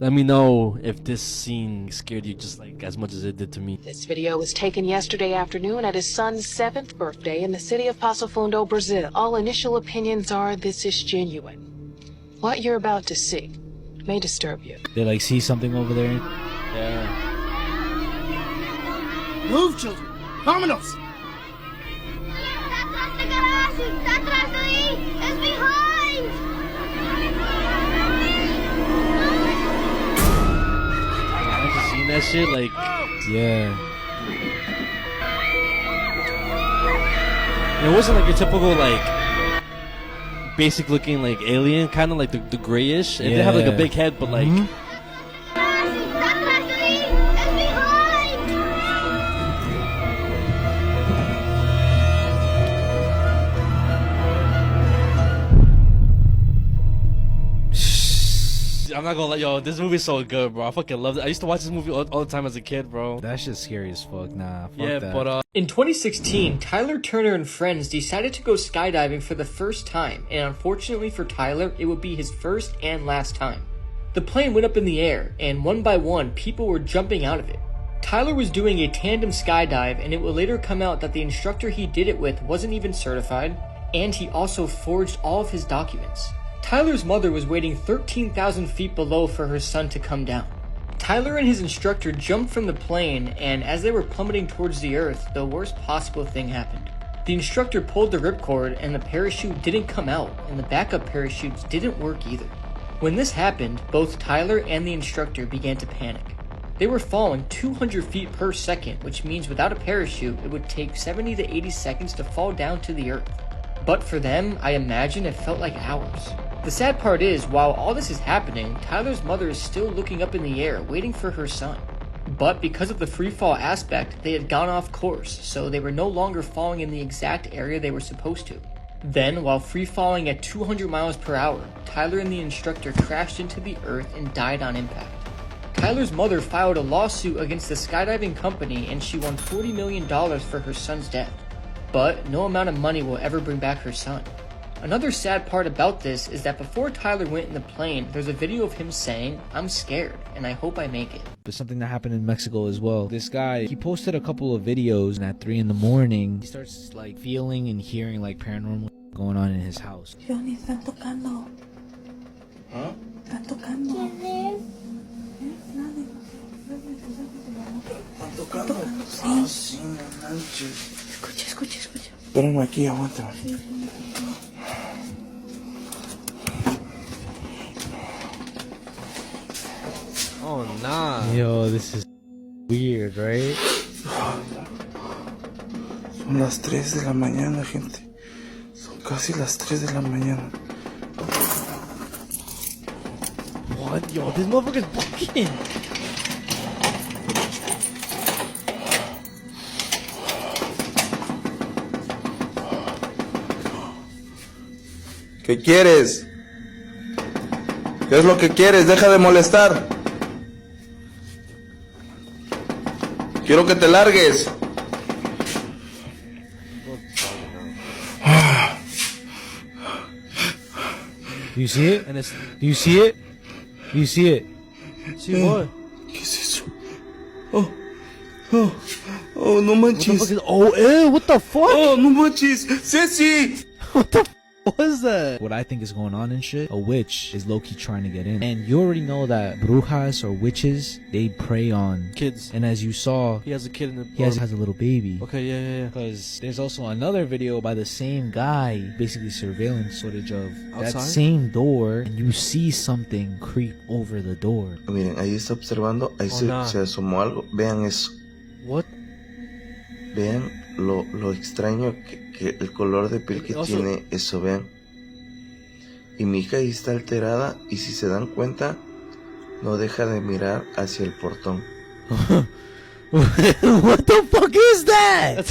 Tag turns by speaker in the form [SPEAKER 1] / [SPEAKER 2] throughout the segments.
[SPEAKER 1] Let me know if this scene scared you just like as much as it did to me.
[SPEAKER 2] This video was taken yesterday afternoon at his son's 7th birthday in the city of Passo Fundo, Brazil. All initial opinions are this is genuine. What you're about to see may disturb you.
[SPEAKER 3] They like see something over there.
[SPEAKER 1] Yeah.
[SPEAKER 4] Move, children! Vámonos!
[SPEAKER 5] It's behind!
[SPEAKER 1] I seen that shit like
[SPEAKER 3] Yeah.
[SPEAKER 1] it wasn't like your typical like basic looking like alien, kind of like the grayish. It did have like a big head, but like I'm not gonna let yo. This movie's so good, bro. I fucking love it. I used to watch this movie all the time as a kid, bro.
[SPEAKER 3] That shit's scary as fuck. Nah, fuck
[SPEAKER 1] Yeah,
[SPEAKER 3] that.
[SPEAKER 1] but
[SPEAKER 6] In 2016, Tyler Turner and friends decided to go skydiving for the first time, and unfortunately for Tyler, it would be his first and last time. The plane went up in the air, and one by one, people were jumping out of it. Tyler was doing a tandem skydive, and it would later come out that the instructor he did it with wasn't even certified, and he also forged all of his documents. Tyler's mother was waiting 13,000 feet below for her son to come down. Tyler and his instructor jumped from the plane, and as they were plummeting towards the earth, the worst possible thing happened. The instructor pulled the ripcord, and the parachute didn't come out, and the backup parachutes didn't work either. When this happened, both Tyler and the instructor began to panic. They were falling 200 feet per second, which means without a parachute, it would take 70 to 80 seconds to fall down to the earth. But for them, I imagine it felt like hours. The sad part is, while all this is happening, Tyler's mother is still looking up in the air, waiting for her son. But because of the freefall aspect, they had gone off course, so they were no longer falling in the exact area they were supposed to. Then, while free falling at 200 miles per hour, Tyler and the instructor crashed into the earth and died on impact. Tyler's mother filed a lawsuit against the skydiving company, and she won $40 million for her son's death. But no amount of money will ever bring back her son. Another sad part about this is that before Tyler went in the plane, there's a video of him saying, "I'm scared, and I hope I make it."
[SPEAKER 3] But something that happened in Mexico as well. This guy, he posted a couple of videos, and at 3 in the morning, he starts like feeling and hearing like paranormal going on in his house.
[SPEAKER 7] Johnny, están tocando.
[SPEAKER 4] ¿Ah?
[SPEAKER 7] Están tocando.
[SPEAKER 5] ¿Quién es?
[SPEAKER 7] Nadie.
[SPEAKER 4] ¿Están tocando?
[SPEAKER 7] Sí.
[SPEAKER 4] Ah, sí, no manches.
[SPEAKER 7] Escucha, escucha, escucha.
[SPEAKER 4] Espérame aquí, aguántame.
[SPEAKER 1] oh nah.
[SPEAKER 3] Yo, this is weird, right?
[SPEAKER 4] Son las 3 de la mañana, gente. Son casi las 3 de la mañana.
[SPEAKER 1] What? Yo, this motherfucker's fucking.
[SPEAKER 4] ¿Qué quieres? ¿Qué es lo que quieres? Deja de molestar. Quiero que te largues.
[SPEAKER 3] Do you see it?
[SPEAKER 1] And it's
[SPEAKER 3] Do you see it? Do you see it?
[SPEAKER 1] see what?
[SPEAKER 4] ¿Qué es eso? Oh, no
[SPEAKER 1] What the fuck
[SPEAKER 4] manches.
[SPEAKER 1] is? Oh, ew! What the fuck?
[SPEAKER 4] Oh, no manches. Ceci.
[SPEAKER 1] What the fuck was that?
[SPEAKER 3] What I think is going on and shit, a witch is low-key trying to get in. And you already know that brujas or witches, they prey on
[SPEAKER 1] Kids.
[SPEAKER 3] And as you saw,
[SPEAKER 1] He has a kid in the.
[SPEAKER 3] he has a little baby.
[SPEAKER 1] Okay, yeah.
[SPEAKER 3] Because there's also another video by the same guy, basically surveillance footage of that
[SPEAKER 1] Outside?
[SPEAKER 3] same door, and you see something creep over the door.
[SPEAKER 4] Miren, ahí está observando. Ahí
[SPEAKER 1] nah.
[SPEAKER 4] se asomó algo. Vean eso.
[SPEAKER 1] What?
[SPEAKER 4] Vean lo extraño que el color de piel que
[SPEAKER 1] Also-
[SPEAKER 4] tiene eso, vean. Y mi hija ahí está alterada y si se dan cuenta, no deja de mirar hacia el portón.
[SPEAKER 3] What the fuck is that?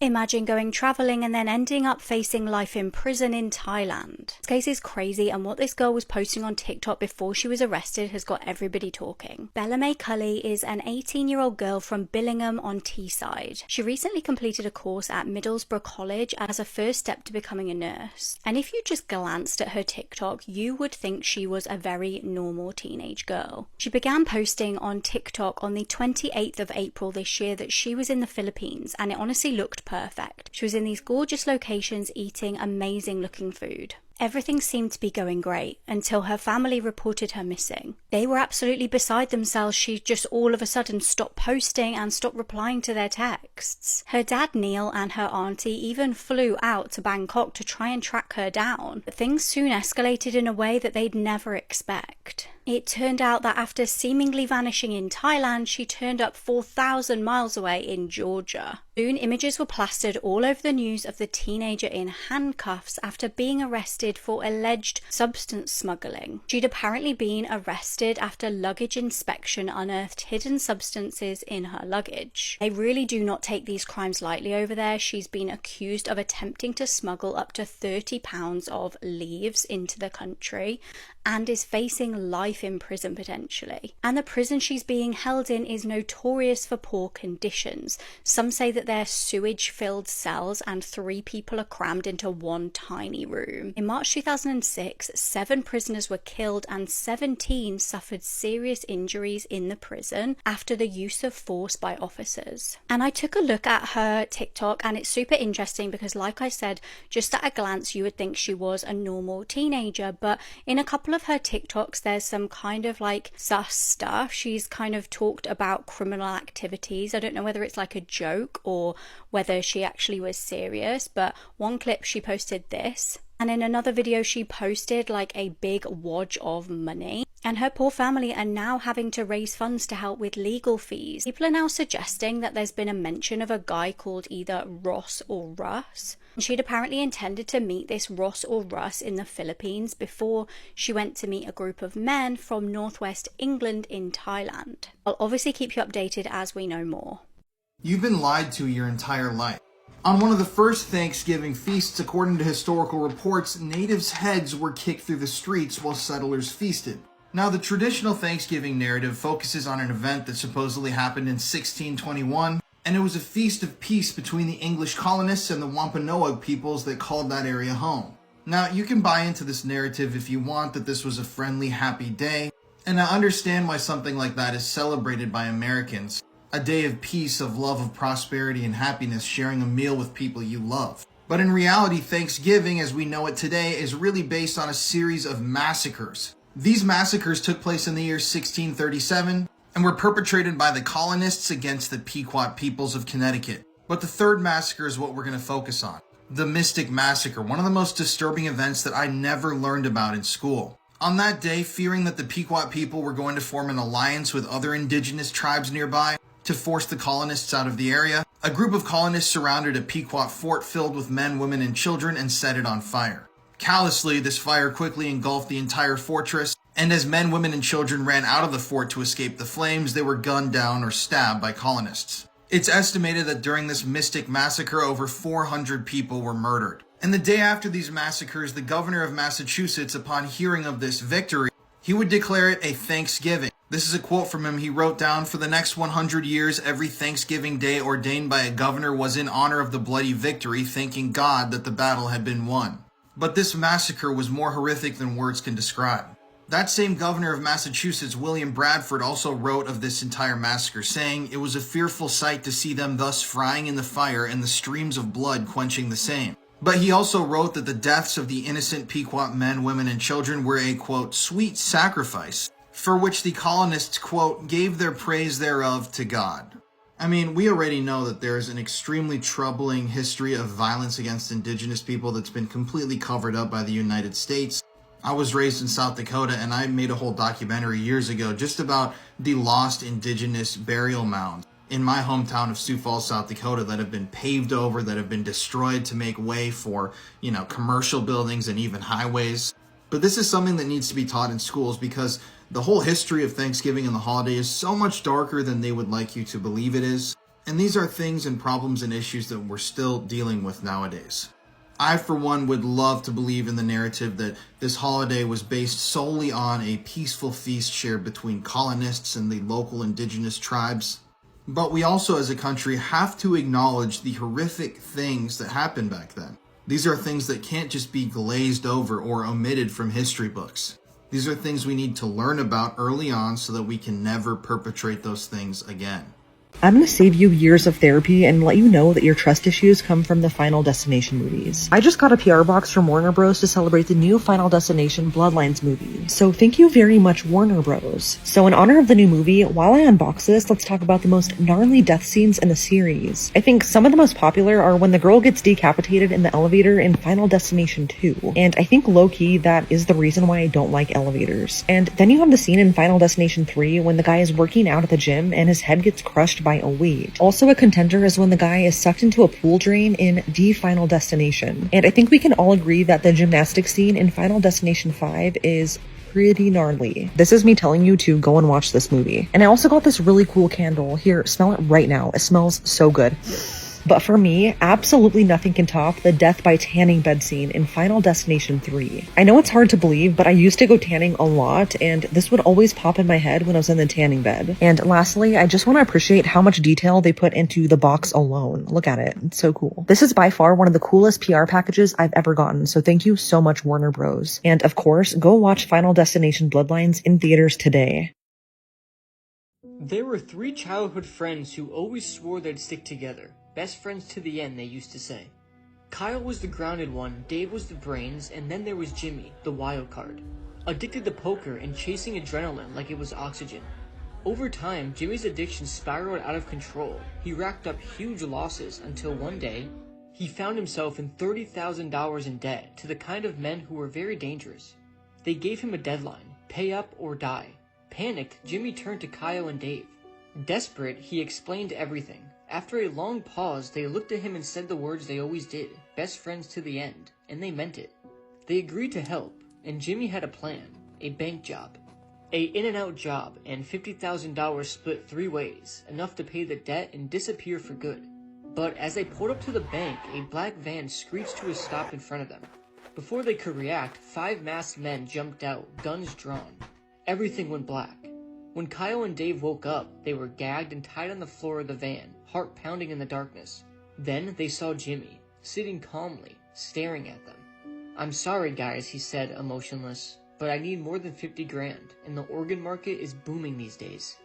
[SPEAKER 8] Imagine going travelling and then ending up facing life in prison in Thailand. This case is crazy, and what this girl was posting on TikTok before she was arrested has got everybody talking. Bella May Cully is an 18-year-old girl from Billingham on Teesside. She recently completed a course at Middlesbrough College as a first step to becoming a nurse. And if you just glanced at her TikTok, you would think she was a very normal teenage girl. She began posting on TikTok on the 28th of April this year that she was in the Philippines, and it honestly looked perfect. She was in these gorgeous locations eating amazing looking food. Everything seemed to be going great until her family reported her missing. They were absolutely beside themselves. She just all of a sudden stopped posting and stopped replying to their texts. Her dad Neil and her auntie even flew out to Bangkok to try and track her down, but things soon escalated in a way that they'd never expect. It turned out that after seemingly vanishing in Thailand, she turned up 4,000 miles away in Georgia. Soon, images were plastered all over the news of the teenager in handcuffs after being arrested for alleged substance smuggling. She'd apparently been arrested after luggage inspection unearthed hidden substances in her luggage. They really do not take these crimes lightly over there. She's been accused of attempting to smuggle up to 30 pounds of leaves into the country and is facing life in prison potentially. And the prison she's being held in is notorious for poor conditions. Some say that they're sewage-filled cells and 3 people are crammed into one tiny room. In March 2006, 7 prisoners were killed and 17 suffered serious injuries in the prison after the use of force by officers. And I took a look at her TikTok, and it's super interesting because, like I said, just at a glance you would think she was a normal teenager, but in a couple of her TikToks there's some kind of like sus stuff. She's kind of talked about criminal activities. I don't know whether it's like a joke or whether she actually was serious, but one clip she posted this, and in another video she posted like a big wad of money. And her poor family are now having to raise funds to help with legal fees. People are now suggesting that there's been a mention of a guy called either Ross or Russ. She'd apparently intended to meet this Ross or Russ in the Philippines before she went to meet a group of men from northwest England in Thailand. I'll obviously keep you updated as we know more.
[SPEAKER 9] You've been lied to your entire life. On one of the first Thanksgiving feasts, according to historical reports, natives' heads were kicked through the streets while settlers feasted. Now, the traditional Thanksgiving narrative focuses on an event that supposedly happened in 1621, and it was a feast of peace between the English colonists and the Wampanoag peoples that called that area home. Now, you can buy into this narrative if you want, that this was a friendly, happy day, and I understand why something like that is celebrated by Americans. A day of peace, of love, of prosperity and happiness, sharing a meal with people you love. But in reality, Thanksgiving, as we know it today, is really based on a series of massacres. These massacres took place in the year 1637 and were perpetrated by the colonists against the Pequot peoples of Connecticut. But the third massacre is what we're going to focus on. The Mystic Massacre, one of the most disturbing events that I never learned about in school. On that day, fearing that the Pequot people were going to form an alliance with other indigenous tribes nearby to force the colonists out of the area, a group of colonists surrounded a Pequot fort filled with men, women, and children and set it on fire. Callously, this fire quickly engulfed the entire fortress, and as men, women, and children ran out of the fort to escape the flames, they were gunned down or stabbed by colonists. It's estimated that during this Mystic Massacre, over 400 people were murdered. And the day after these massacres, the governor of Massachusetts, upon hearing of this victory, he would declare it a Thanksgiving. This is a quote from him. He wrote down, "For the next 100 years, every Thanksgiving day ordained by a governor was in honor of the bloody victory, thanking God that the battle had been won." But this massacre was more horrific than words can describe. That same governor of Massachusetts, William Bradford, also wrote of this entire massacre, saying, "It was a fearful sight to see them thus frying in the fire and the streams of blood quenching the same." But he also wrote that the deaths of the innocent Pequot men, women, and children were a, quote, "sweet sacrifice, for which the colonists, quote, gave their praise thereof to God." I mean, we already know that there is an extremely troubling history of violence against indigenous people that's been completely covered up by the United States. I was raised in South Dakota, and I made a whole documentary years ago just about the lost indigenous burial mounds in my hometown of Sioux Falls, South Dakota, that have been paved over, that have been destroyed to make way for, commercial buildings and even highways. But this is something that needs to be taught in schools, because the whole history of Thanksgiving and the holiday is so much darker than they would like you to believe it is. And these are things and problems and issues that we're still dealing with nowadays. I, for one, would love to believe in the narrative that this holiday was based solely on a peaceful feast shared between colonists and the local indigenous tribes. But we also, as a country, have to acknowledge the horrific things that happened back then. These are things that can't just be glazed over or omitted from history books. These are things we need to learn about early on so that we can never perpetrate those things again.
[SPEAKER 10] I'm going to save you years of therapy and let you know that your trust issues come from the Final Destination movies. I just got a PR box from Warner Bros. To celebrate the new Final Destination Bloodlines movie. So thank you very much, Warner Bros. So in honor of the new movie, while I unbox this, let's talk about the most gnarly death scenes in the series. I think some of the most popular are when the girl gets decapitated in the elevator in Final Destination 2. And I think low-key that is the reason why I don't like elevators. And then you have the scene in Final Destination 3 when the guy is working out at the gym and his head gets crushed by a weight. Also a contender is when the guy is sucked into a pool drain in The Final Destination. And I think we can all agree that the gymnastics scene in Final Destination 5 is pretty gnarly. This is me telling you to go and watch this movie. And I also got this really cool candle. Here, smell it right now. It smells so good. But for me, absolutely nothing can top the death by tanning bed scene in Final Destination 3. I know it's hard to believe, but I used to go tanning a lot, and this would always pop in my head when I was in the tanning bed. And lastly, I just want to appreciate how much detail they put into the box alone. Look at it. It's so cool. This is by far one of the coolest PR packages I've ever gotten, so thank you so much, Warner Bros. And of course, go watch Final Destination Bloodlines in theaters today.
[SPEAKER 6] There were 3 childhood friends who always swore they'd stick together. Best friends to the end, they used to say. Kyle was the grounded one, Dave was the brains, and then there was Jimmy, the wild card. Addicted to poker and chasing adrenaline like it was oxygen. Over time, Jimmy's addiction spiraled out of control. He racked up huge losses until one day, he found himself in $30,000 in debt to the kind of men who were very dangerous. They gave him a deadline, pay up or die. Panicked, Jimmy turned to Kyle and Dave. Desperate, he explained everything. After a long pause, they looked at him and said the words they always did, best friends to the end, and they meant it. They agreed to help, and Jimmy had a plan, a bank job. A in-and-out job, and $50,000 split 3 ways, enough to pay the debt and disappear for good. But as they pulled up to the bank, a black van screeched to a stop in front of them. Before they could react, 5 masked men jumped out, guns drawn. Everything went black. When Kyle and Dave woke up, they were gagged and tied on the floor of the van, heart pounding in the darkness. Then they saw Jimmy, sitting calmly, staring at them. "I'm sorry, guys," he said, emotionless, "but I need more than 50 grand, and the organ market is booming these days."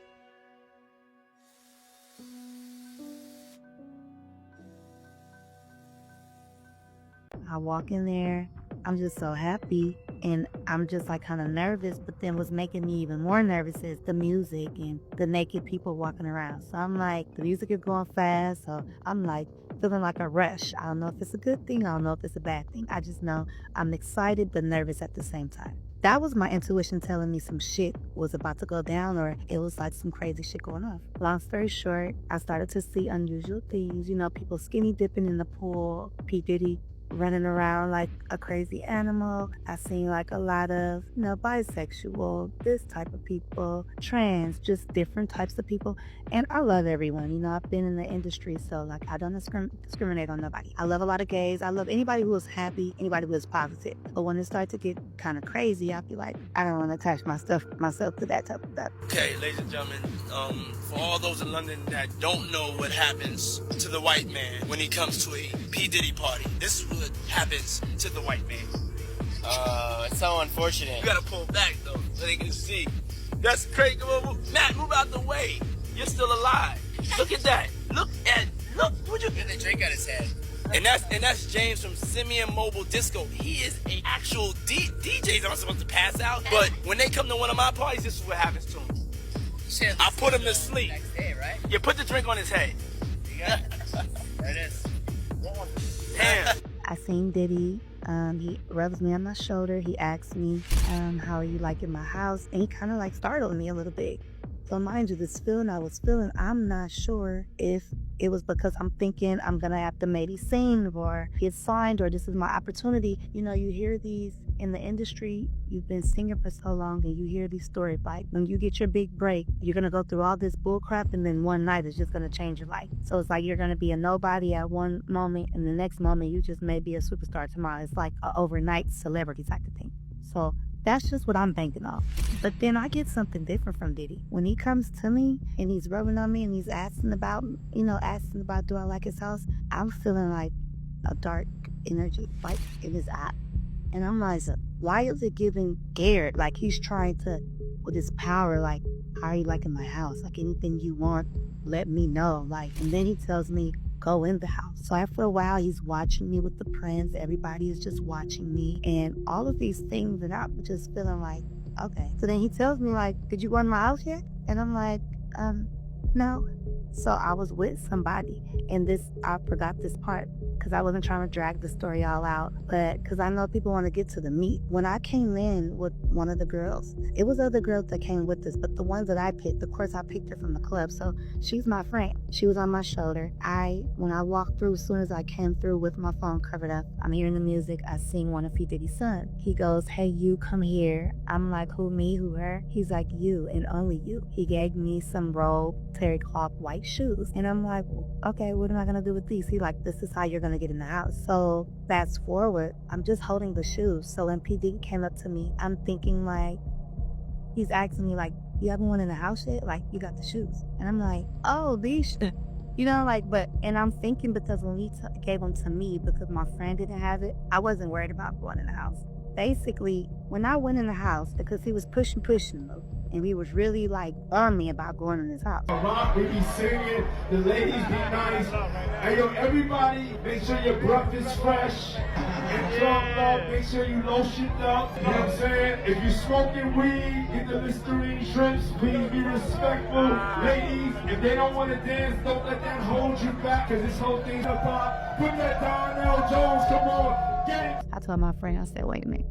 [SPEAKER 11] I walk in there, I'm just so happy, and I'm just like kind of nervous, but then what's making me even more nervous is the music and the naked people walking around. So I'm like, the music is going fast, so I'm like feeling like a rush. I don't know if it's a good thing, I don't know if it's a bad thing. I just know I'm excited but nervous at the same time. That was my intuition telling me some shit was about to go down, or it was like some crazy shit going on. Long story short, I started to see unusual things, people skinny dipping in the pool, P. Diddy running around like a crazy animal. I seen like a lot of, bisexual, this type of people, trans, just different types of people. And I love everyone. I've been in the industry, so like I don't discriminate on nobody. I love a lot of gays. I love anybody who is happy, anybody who is positive. But when it starts to get kind of crazy, I feel like I don't want to attach myself to that type of stuff.
[SPEAKER 12] Okay, ladies and gentlemen, for all those in London that don't know what happens to the white man when he comes to a P. Diddy party, this is what happens to the white man.
[SPEAKER 13] It's so unfortunate.
[SPEAKER 12] You gotta pull back though, so they can see. That's crazy. Matt, move out the way. You're still alive. Look at that. Look, would you get the drink out his head? And that's James from Simeon Mobile Disco. He is an actual DJ that I'm supposed to pass out. But when they come to one of my parties, this is what happens to him. I put him to sleep.
[SPEAKER 13] Next day, right?
[SPEAKER 12] You put the drink on his head.
[SPEAKER 13] You got it. There it is.
[SPEAKER 12] Damn.
[SPEAKER 11] I seen Diddy. He rubs me on my shoulder. He asks me, how are you liking my house? And he kind of like startled me a little bit. So mind you, this feeling I was feeling, I'm not sure if it was because I'm thinking I'm going to have to maybe sing or get signed or this is my opportunity. You hear these in the industry, you've been singing for so long and you hear these stories like when you get your big break, you're going to go through all this bull crap and then one night it's just going to change your life. So it's like you're going to be a nobody at one moment and the next moment you just may be a superstar tomorrow. It's like an overnight celebrity type of thing. So that's just what I'm banking off. But then I get something different from Diddy. When he comes to me and he's rubbing on me and he's asking about do I like his house, I'm feeling like a dark energy like in his eye. And I'm like, why is it giving scared? Like he's trying to, with his power, like, how are you liking my house? Like anything you want, let me know. Like, and then he tells me, go in the house. So after a while, he's watching me with the prints. Everybody is just watching me. And all of these things, and I'm just feeling like, okay. So then he tells me like, did you go in my house yet? And I'm like, no. So I was with somebody. And I forgot this part because I wasn't trying to drag the story all out, but because I know people want to get to the meat. When I came in with one of the girls, it was other girls that came with us, but the ones that I picked, of course I picked her from the club, so she's my friend. She was on my shoulder. When I walked through, as soon as I came through with my phone covered up, I'm hearing the music, I sing one of P. Diddy's son. He goes, hey, you come here. I'm like, who, me, who, her? He's like, you and only you. He gave me some robe, terry cloth, white shoes, and I'm like, okay, what am I gonna do with these? He like, this is how you're gonna get in the house. So fast forward, I'm just holding the shoes. So when P. Diddy came up to me, I'm thinking like, he's asking me like, you haven't went in the house yet? Like, you got the shoes. And I'm like, oh, these, and I'm thinking because when he gave them to me, because my friend didn't have it, I wasn't worried about going in the house. Basically, when I went in the house, because he was pushing me, and he was really like on me about going in his house.
[SPEAKER 14] Rock, we be singing, the ladies be nice. Hey yo, everybody, make sure your breath is fresh. And drunk up, make sure you lotioned up. You know what I'm saying? If you smoking weed, get the Listerine trips. Please be respectful. Ladies, if they don't want to dance, don't let that hold you back, because this whole thing's about. Put that Darnell Jones, come on, get it.
[SPEAKER 11] I told my friend, I said, wait a minute.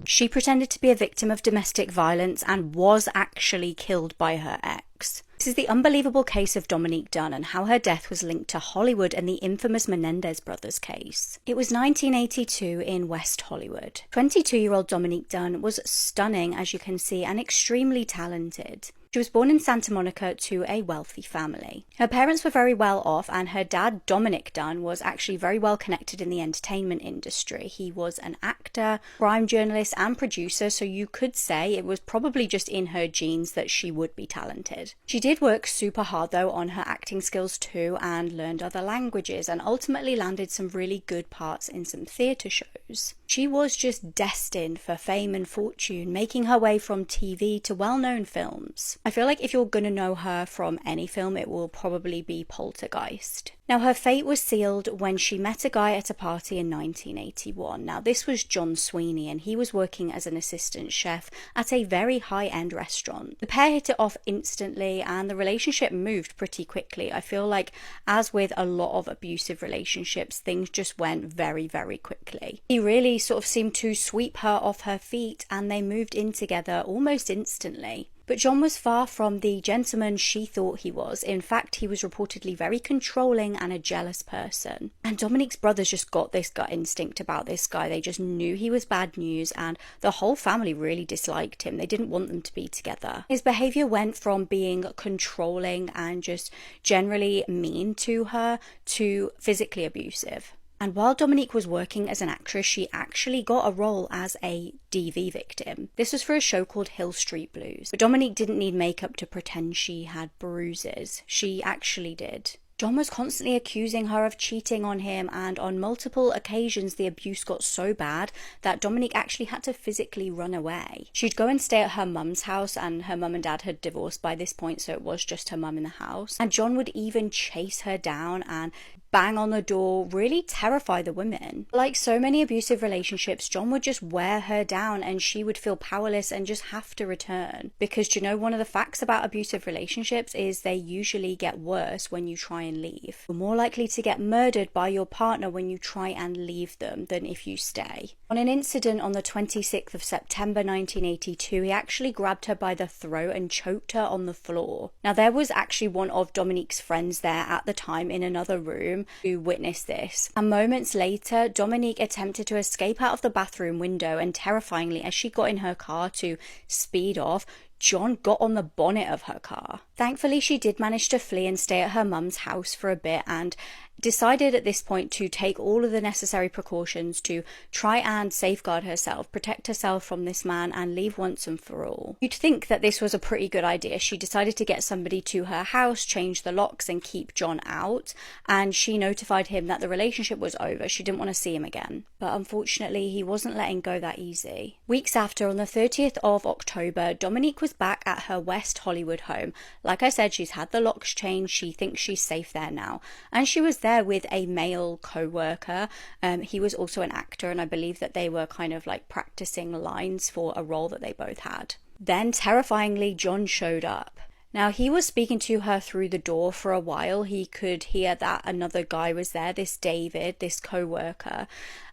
[SPEAKER 8] She pretended to be a victim of domestic violence and was actually killed by her ex. This is the unbelievable case of Dominique Dunn and how her death was linked to Hollywood and the infamous Menendez brothers case. It was 1982 in West Hollywood. 22-year-old Dominique Dunn was stunning, as you can see, and extremely talented. She was born in Santa Monica to a wealthy family. Her parents were very well off, and her dad, Dominic Dunn, was actually very well connected in the entertainment industry. He was an actor, crime journalist, and producer, so you could say it was probably just in her genes that she would be talented. She did work super hard though on her acting skills too, and learned other languages, and ultimately landed some really good parts in some theatre shows. She was just destined for fame and fortune, making her way from TV to well-known films. I feel like if you're gonna know her from any film, it will probably be Poltergeist. Now, her fate was sealed when she met a guy at a party in 1981. Now, this was John Sweeney, and he was working as an assistant chef at a very high-end restaurant. The pair hit it off instantly, and the relationship moved pretty quickly. I feel like, as with a lot of abusive relationships, things just went very, very quickly. He really sort of seemed to sweep her off her feet, and they moved in together almost instantly. But John was far from the gentleman she thought he was. In fact, he was reportedly very controlling and a jealous person. And Dominique's brothers just got this gut instinct about this guy. They just knew he was bad news, and the whole family really disliked him. They didn't want them to be together. His behavior went from being controlling and just generally mean to her to physically abusive. And while Dominique was working as an actress, she actually got a role as a DV victim. This was for a show called Hill Street Blues. But Dominique didn't need makeup to pretend she had bruises. She actually did. John was constantly accusing her of cheating on him, and on multiple occasions the abuse got so bad that Dominique actually had to physically run away. She'd go and stay at her mum's house, and her mum and dad had divorced by this point, so it was just her mum in the house. And John would even chase her down and bang on the door, really terrify the women. Like so many abusive relationships, John would just wear her down and she would feel powerless and just have to return. Because you know, one of the facts about abusive relationships is they usually get worse when you try and leave. You're more likely to get murdered by your partner when you try and leave them than if you stay. On an incident on the 26th of September 1982, he actually grabbed her by the throat and choked her on the floor. Now, there was actually one of Dominique's friends there at the time in another room who witnessed this. And moments later, Dominique attempted to escape out of the bathroom window, and terrifyingly, as she got in her car to speed off, John got on the bonnet of her car. Thankfully, she did manage to flee and stay at her mum's house for a bit, and decided at this point to take all of the necessary precautions to try and safeguard herself, protect herself from this man, and leave once and for all. You'd think that this was a pretty good idea. She decided to get somebody to her house, change the locks, and keep John out, and she notified him that the relationship was over. She didn't want to see him again. But unfortunately, he wasn't letting go that easy. Weeks after, on the 30th of October, Dominique was back at her West Hollywood home. Like I said, she's had the locks changed. She thinks she's safe there now. And she was there with a male co-worker. He was also an actor, and I believe that they were kind of like practicing lines for a role that they both had. Then, terrifyingly, John showed up. Now, he was speaking to her through the door for a while. He could hear that another guy was there, this David, this co-worker.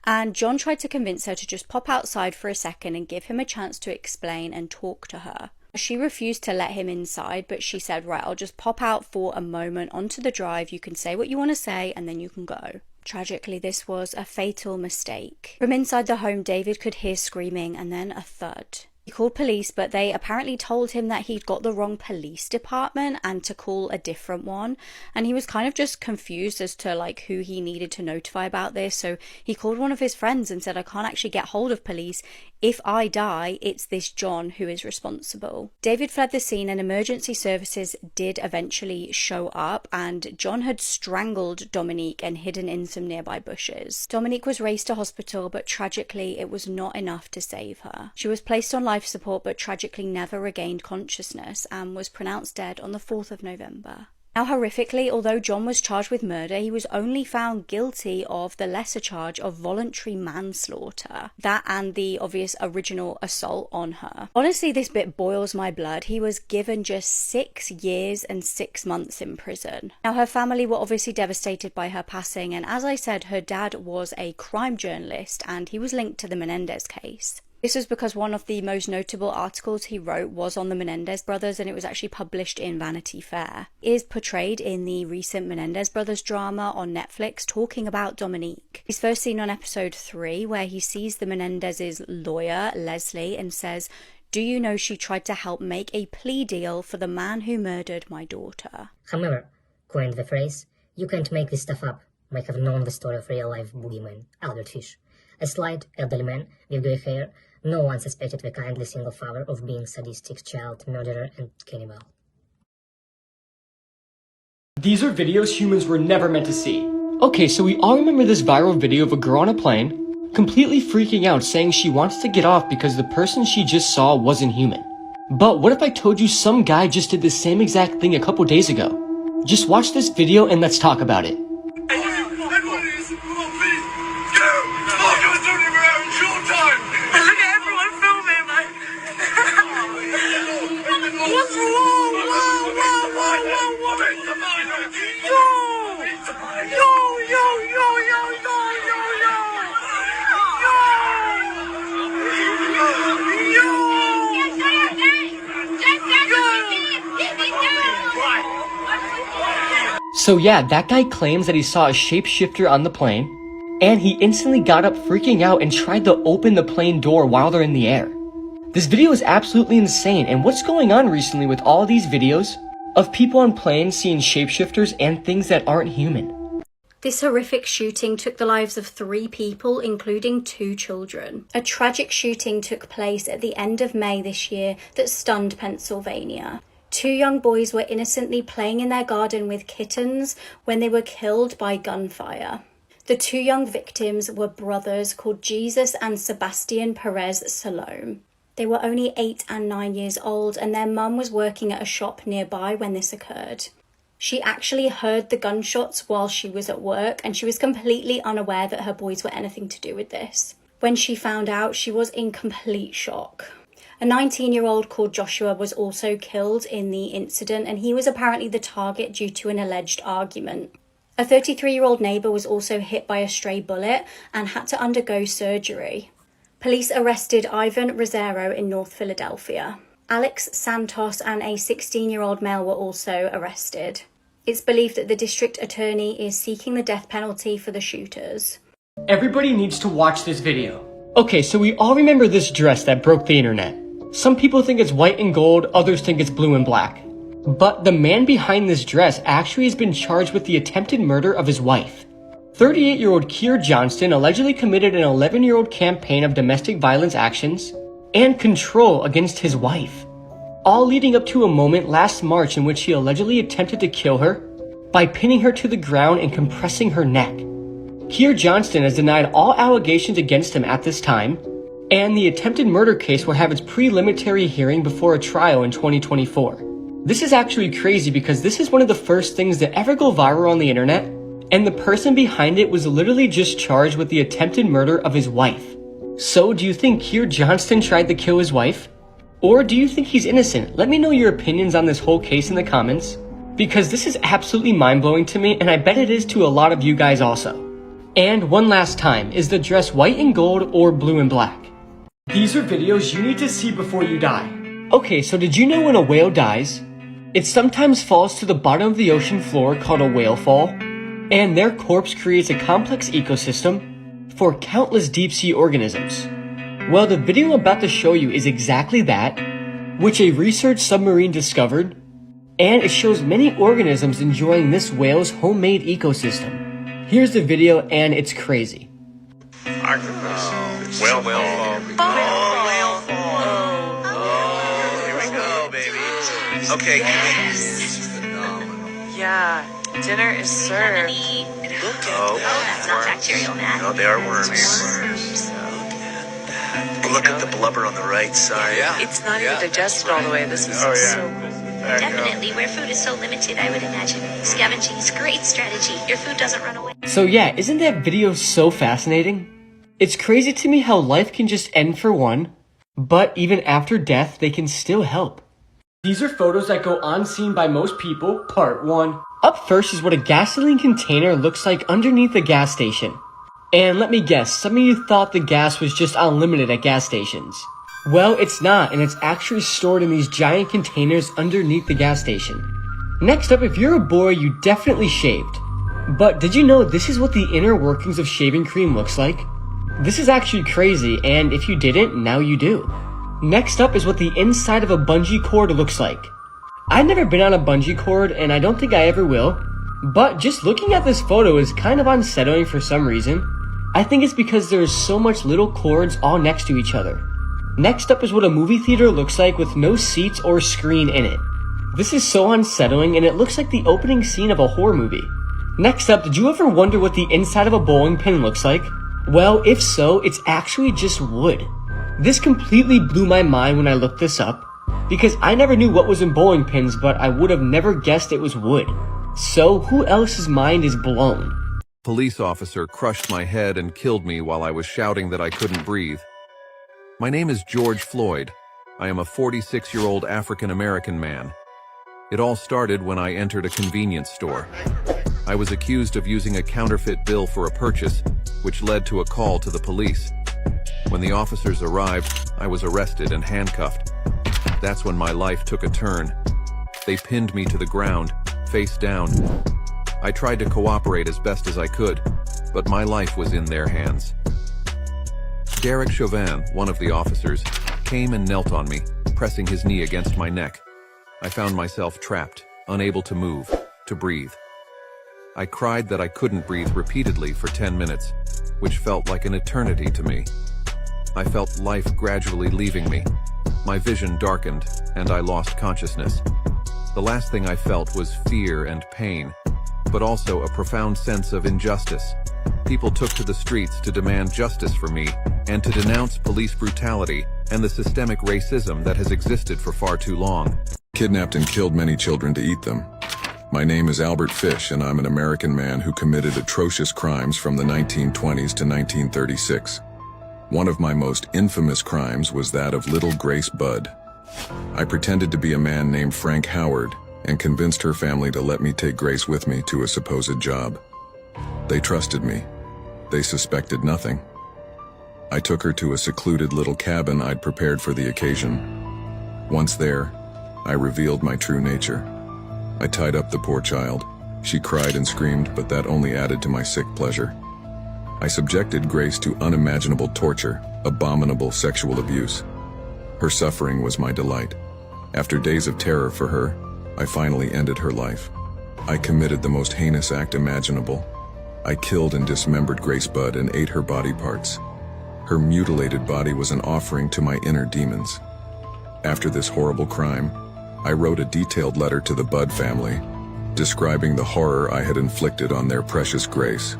[SPEAKER 8] And John tried to convince her to just pop outside for a second and give him a chance to explain and talk to her. She refused to let him inside, but she said, right, I'll just pop out for a moment onto the drive. You can say what you want to say and then you can go. Tragically, this was a fatal mistake. From inside the home, David could hear screaming and then a thud. He called police, but they apparently told him that he'd got the wrong police department and to call a different one. And he was kind of just confused as to like who he needed to notify about this. So he called one of his friends and said, I can't actually get hold of police. If I die, it's this John who is responsible. David fled the scene and emergency services did eventually show up, and John had strangled Dominique and hidden in some nearby bushes. Dominique was raced to hospital, but tragically it was not enough to save her. She was placed on life support but tragically never regained consciousness and was pronounced dead on the 4th of November. Now, horrifically, although John was charged with murder, he was only found guilty of the lesser charge of voluntary manslaughter. That and the obvious original assault on her. Honestly, this bit boils my blood. He was given just 6 years and 6 months in prison. Now, her family were obviously devastated by her passing, and as I said, her dad was a crime journalist and he was linked to the Menendez case. This was because one of the most notable articles he wrote was on the Menendez brothers, and it was actually published in Vanity Fair. It is portrayed in the recent Menendez brothers drama on Netflix, talking about Dominique. He's first seen on episode 3, where he sees the Menendez's lawyer, Leslie, and says, "Do you know she tried to help make a plea deal for the man who murdered my daughter?"
[SPEAKER 15] Hammer coined the phrase, "You can't make this stuff up," might have known the story of real-life boogeyman, Albert Fish. A slight, elderly man with grey hair. No one suspected the kindly single father of being sadistic child murderer and cannibal.
[SPEAKER 6] These are videos humans were never meant to see. Okay, so we all remember this viral video of a girl on a plane completely freaking out, saying she wants to get off because the person she just saw wasn't human. But what if I told you some guy just did the same exact thing a couple days ago? Just watch this video and let's talk about it. So yeah, that guy claims that he saw a shapeshifter on the plane, and he instantly got up freaking out and tried to open the plane door while they're in the air. This video is absolutely insane, and what's going on recently with all these videos of people on planes seeing shapeshifters and things that aren't human?
[SPEAKER 8] This horrific shooting took the lives of 3 people, including 2 children. A tragic shooting took place at the end of May this year that stunned Pennsylvania. 2 young boys were innocently playing in their garden with kittens when they were killed by gunfire. The 2 young victims were brothers called Jesus and Sebastian Perez Salome. They were only 8 and 9 years old, and their mum was working at a shop nearby when this occurred. She actually heard the gunshots while she was at work, and she was completely unaware that her boys were anything to do with this. When she found out, she was in complete shock. A 19-year-old called Joshua was also killed in the incident, and he was apparently the target due to an alleged argument. A 33-year-old neighbour was also hit by a stray bullet and had to undergo surgery. Police arrested Ivan Rosero in North Philadelphia. Alex Santos and a 16-year-old male were also arrested. It's believed that the district attorney is seeking the death penalty for the shooters.
[SPEAKER 6] Everybody needs to watch this video. Okay, so we all remember this dress that broke the internet. Some people think it's white and gold, others think it's blue and black. But the man behind this dress actually has been charged with the attempted murder of his wife. 38-year-old Keir Johnston allegedly committed an 11-year-old campaign of domestic violence actions and control against his wife, all leading up to a moment last March in which he allegedly attempted to kill her by pinning her to the ground and compressing her neck. Keir Johnston has denied all allegations against him at this time, and the attempted murder case will have its preliminary hearing before a trial in 2024. This is actually crazy because this is one of the first things that ever go viral on the internet, and the person behind it was literally just charged with the attempted murder of his wife. So, do you think Keir Johnston tried to kill his wife? Or do you think he's innocent? Let me know your opinions on this whole case in the comments, because this is absolutely mind-blowing to me, and I bet it is to a lot of you guys also. And one last time, is the dress white and gold or blue and black? These are videos you need to see before you die. Okay, so did you know when a whale dies, it sometimes falls to the bottom of the ocean floor called a whale fall, and their corpse creates a complex ecosystem for countless deep-sea organisms. Well, the video I'm about to show you is exactly that, which a research submarine discovered, and it shows many organisms enjoying this whale's homemade ecosystem. Here's the video, and it's crazy.
[SPEAKER 13] Whale fall. Here we go, baby. Okay,
[SPEAKER 16] Yeah, dinner is served.
[SPEAKER 13] that's not bacterial, Matt. No, they are worms. Look at the blubber on the right side.
[SPEAKER 16] It's not even digested all the way. This is so
[SPEAKER 5] Definitely, where food is so limited, I would imagine scavenging is a great strategy. Your food doesn't run away.
[SPEAKER 6] So yeah, isn't that video so fascinating? It's crazy to me how life can just end for one, but even after death, they can still help. These are photos that go unseen by most people, part 1. Up first is what a gasoline container looks like underneath a gas station. And let me guess, some of you thought the gas was just unlimited at gas stations. Well, it's not, and it's actually stored in these giant containers underneath the gas station. Next up, if you're a boy, you definitely shaved. But did you know this is what the inner workings of shaving cream looks like? This is actually crazy, and if you didn't, now you do. Next up is what the inside of a bungee cord looks like. I've never been on a bungee cord, and I don't think I ever will, but just looking at this photo is kind of unsettling for some reason. I think it's because there's so much little cords all next to each other. Next up is what a movie theater looks like with no seats or screen in it. This is so unsettling, and it looks like the opening scene of a horror movie. Next up, did you ever wonder what the inside of a bowling pin looks like? Well, if so, it's actually just wood. This completely blew my mind when I looked this up, because I never knew what was in bowling pins, but I would have never guessed it was wood. So who else's mind is blown?
[SPEAKER 17] Police officer crushed my head and killed me while I was shouting that I couldn't breathe. My name is George Floyd. I am a 46-year-old African-American man. It all started when I entered a convenience store. I was accused of using a counterfeit bill for a purchase, which led to a call to the police. When the officers arrived, I was arrested and handcuffed. That's when my life took a turn. They pinned me to the ground, face down. I tried to cooperate as best as I could, but my life was in their hands. Derek Chauvin, one of the officers, came and knelt on me, pressing his knee against my neck. I found myself trapped, unable to move, to breathe. I cried that I couldn't breathe repeatedly for 10 minutes, which felt like an eternity to me. I felt life gradually leaving me. My vision darkened, and I lost consciousness. The last thing I felt was fear and pain, but also a profound sense of injustice. People took to the streets to demand justice for me and to denounce police brutality and the systemic racism that has existed for far too long.
[SPEAKER 18] Kidnapped and killed many children to eat them.
[SPEAKER 17] My name is Albert Fish, and I'm an American man who committed atrocious crimes from the 1920s to 1936. One of my most infamous crimes was that of little Grace Budd. I pretended to be a man named Frank Howard and convinced her family to let me take Grace with me to a supposed job. They trusted me. They suspected nothing. I took her to a secluded little cabin I'd prepared for the occasion. Once there, I revealed my true nature. I tied up the poor child. She cried and screamed, but that only added to my sick pleasure. I subjected Grace to unimaginable torture, abominable sexual abuse. Her suffering was my delight. After days of terror for her, I finally ended her life. I committed the most heinous act imaginable. I killed and dismembered Grace Budd and ate her body parts. Her mutilated body was an offering to my inner demons. After this horrible crime, I wrote a detailed letter to the Budd family, describing the horror I had inflicted on their precious Grace.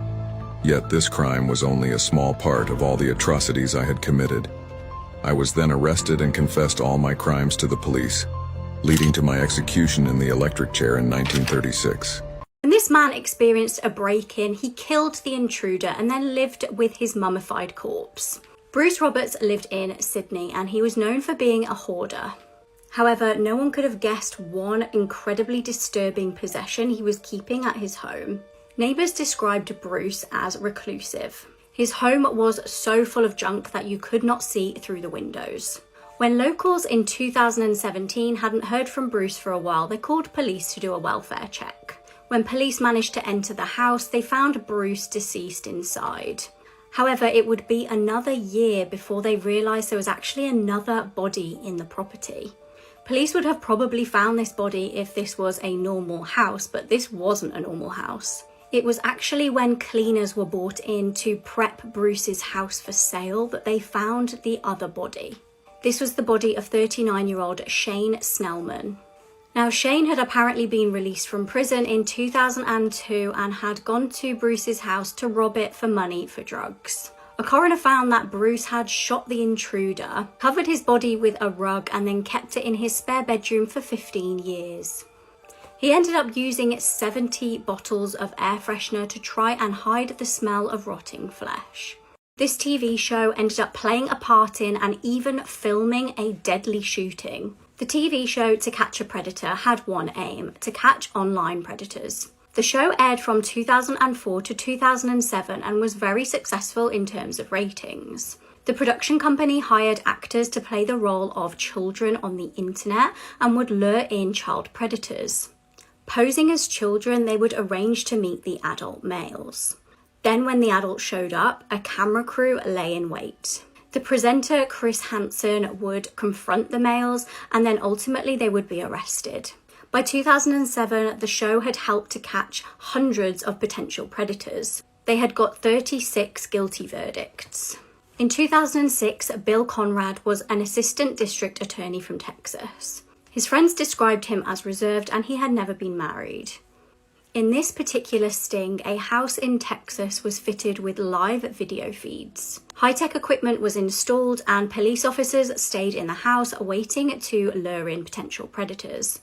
[SPEAKER 17] Yet this crime was only a small part of all the atrocities I had committed. I was then arrested and confessed all my crimes to the police, leading to my execution in the electric chair in 1936.
[SPEAKER 8] When this man experienced a break-in, he killed the intruder and then lived with his mummified corpse. Bruce Roberts lived in Sydney and he was known for being a hoarder. However, no one could have guessed one incredibly disturbing possession he was keeping at his home. Neighbours described Bruce as reclusive. His home was so full of junk that you could not see through the windows. When locals in 2017 hadn't heard from Bruce for a while, they called police to do a welfare check. When police managed to enter the house, they found Bruce deceased inside. However, it would be another year before they realised there was actually another body in the property. Police would have probably found this body if this was a normal house, but this wasn't a normal house. It was actually when cleaners were brought in to prep Bruce's house for sale that they found the other body. This was the body of 39-year-old Shane Snellman. Now, Shane had apparently been released from prison in 2002 and had gone to Bruce's house to rob it for money for drugs. A coroner found that Bruce had shot the intruder, covered his body with a rug, and then kept it in his spare bedroom for 15 years. He ended up using 70 bottles of air freshener to try and hide the smell of rotting flesh. This TV show ended up playing a part in and even filming a deadly shooting. The TV show To Catch a Predator had one aim: to catch online predators. The show aired from 2004 to 2007 and was very successful in terms of ratings. The production company hired actors to play the role of children on the internet and would lure in child predators. Posing as children, they would arrange to meet the adult males. Then when the adults showed up, a camera crew lay in wait. The presenter, Chris Hansen, would confront the males and then ultimately they would be arrested. By 2007, the show had helped to catch hundreds of potential predators. They had got 36 guilty verdicts. In 2006, Bill Conrad was an assistant district attorney from Texas. His friends described him as reserved and he had never been married. In this particular sting, a house in Texas was fitted with live video feeds. High-tech equipment was installed and police officers stayed in the house waiting to lure in potential predators.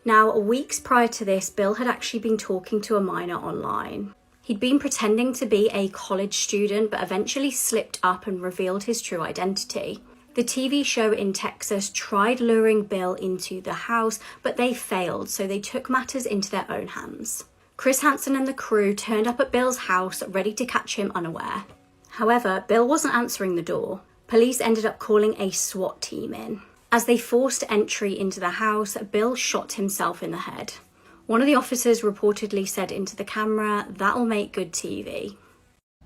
[SPEAKER 8] Now, weeks prior to this, Bill had actually been talking to a minor online. He'd been pretending to be a college student, but eventually slipped up and revealed his true identity. The TV show in Texas tried luring Bill into the house, but they failed, so they took matters into their own hands. Chris Hansen and the crew turned up at Bill's house, ready to catch him unaware. However, Bill wasn't answering the door. Police ended up calling a SWAT team in. As they forced entry into the house, Bill shot himself in the head. One of the officers reportedly said into the camera, "That'll make good TV."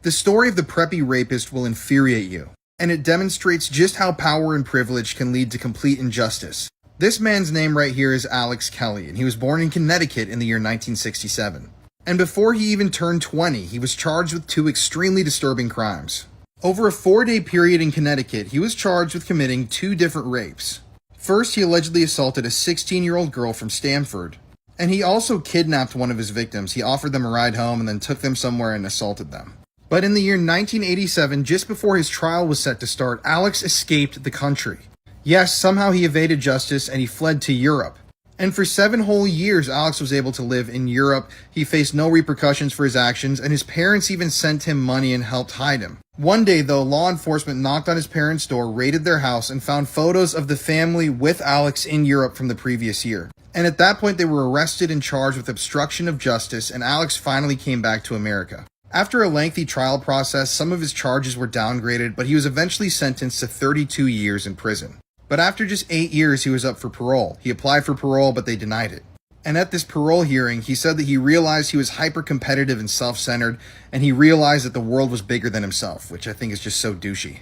[SPEAKER 9] The story of the preppy rapist will infuriate you, and it demonstrates just how power and privilege can lead to complete injustice. This man's name right here is Alex Kelly, and he was born in Connecticut in the year 1967. And before he even turned 20, he was charged with 2 extremely disturbing crimes. Over a 4-day period in Connecticut, he was charged with committing 2 different rapes. First, he allegedly assaulted a 16-year-old girl from Stanford, and he also kidnapped one of his victims. He offered them a ride home and then took them somewhere and assaulted them. But in the year 1987, just before his trial was set to start, Alex escaped the country. Yes, somehow he evaded justice and he fled to Europe. And for 7 whole years, Alex was able to live in Europe. He faced no repercussions for his actions, and his parents even sent him money and helped hide him. One day, though, law enforcement knocked on his parents' door, raided their house, and found photos of the family with Alex in Europe from the previous year. And at that point, they were arrested and charged with obstruction of justice, and Alex finally came back to America. After a lengthy trial process, some of his charges were downgraded, but he was eventually sentenced to 32 years in prison. But after just 8 years, he was up for parole. He applied for parole, but they denied it. And at this parole hearing, he said that he realized he was hyper-competitive and self-centered, and he realized that the world was bigger than himself, which I think is just so douchey.